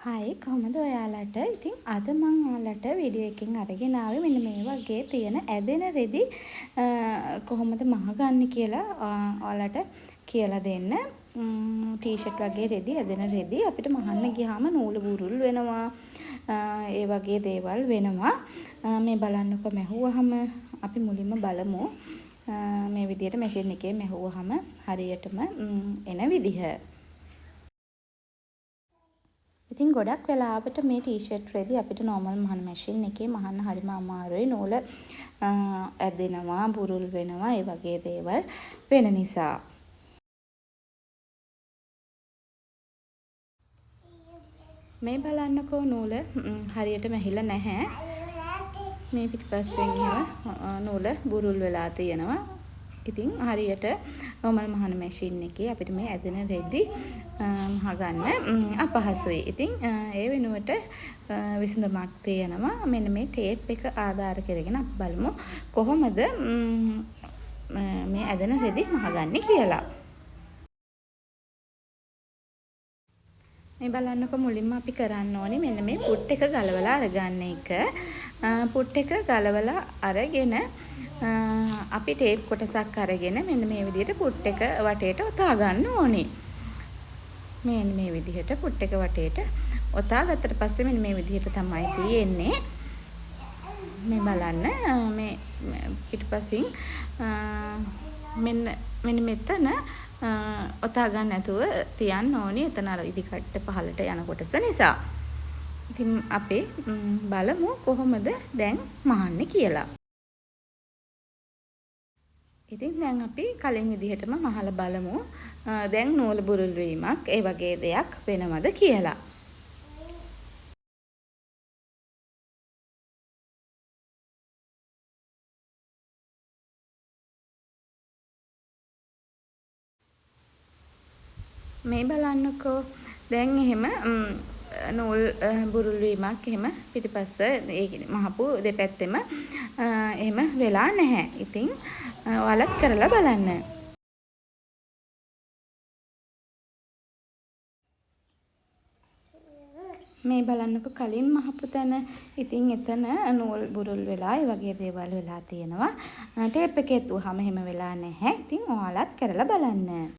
හයි කොහොමද ඔයාලට? ඉතින් අද මම ඔයාලට වීඩියෝ එකකින් අරගෙන ආවේ මෙන්න මේ වගේ තියෙන ඇදෙන රෙදි කොහොමද මහගන්නේ කියලා ඔයාලට කියලා දෙන්න. ටී-ෂර්ට් වගේ රෙදි ඇදෙන රෙදි අපිට මහන්න ගියාම නූල බුරුල් වෙනවා. ඒ වගේ දේවල් වෙනවා. මේ බලන්නකො මැහුවහම අපි මුලින්ම බලමු මේ විදිහට මැෂින් එකේ මැහුවහම හරියටම එන විදිහ. ඉතින් ගොඩක් වෙලාවට මේ ටී-ෂර්ට් රෙදි අපිට නෝමල් මහන මැෂින් එකේ මහන්න හරිම අමාරුයි. නූල ඇදෙනවා, බුරුල් වෙනවා, ඒ වගේ දේවල් වෙන නිසා. මේ බලන්නකෝ නූල හරියට මැහිලා නැහැ. මේ පිටිපස්සෙන් නූල බුරුල් වෙලා තියෙනවා. ඉතින් හරියට නෝමල් මහන මැෂින් එකේ අපිට මේ ඇදෙන රෙදි මහගන්න අපහසුයි. ඉතින් ඒ වෙනුවට විසඳුමක් තියෙනවා. මෙන්න මේ ටේප් එක ආධාර කරගෙන අපි බලමු කොහොමද මේ ඇදෙන රෙදි මහගන්නේ කියලා. මේ බලන්නකො මුලින්ම අපි කරන්න ඕනේ මෙන්න මේ පුට් එක ගලවලා අරගන්න එක. පුට් එක ගලවලා අරගෙන අපි ටේප් කොටසක් අරගෙන මෙන්න මේ විදිහට පුට් එක වටේට ඔතා ගන්න ඕනේ. මෙන්න මේ විදිහට පුට් එක වටේට ඔතා ගත්තට පස්සේ මෙන්න මේ විදිහට තමයි තියෙන්නේ. මේ බලන්න මේ පිටපසින් මෙන්න මෙතන ඔතා ගන්න නැතුව තියන්න ඕනේ. එතන අර ඉදිකට්ට පහලට යන කොටස නිසා. ඉතින් අපි බලමු කොහොමද දැන් මහන්නේ කියලා. ඉතින් දැන් අපි කලින් විදිහටම මහලා බලමු දැන් නූල බුරුල් වීමක් ඒ වගේ දෙයක් වෙනවද කියලා. මේ බලන්නකෝ දැන් එහෙම නූල් බුරුල් වීමක් එහෙම පිටිපස්ස ඒ කියන්නේ මහපු දෙපැත්තෙම එහෙම වෙලා නැහැ. ඉතින් ඔයාලත් කරලා බලන්න. මේ බලන්නකො කලින් මහපු තැන ඉතින් එතන නූල් බුරුල් වෙලා ඒ වගේ දේවල් වෙලා තියෙනවා. ටේප් එකේ ඇතුවම එහෙම වෙලා නැහැ. ඉතින් ඔයාලත් කරලා බලන්න.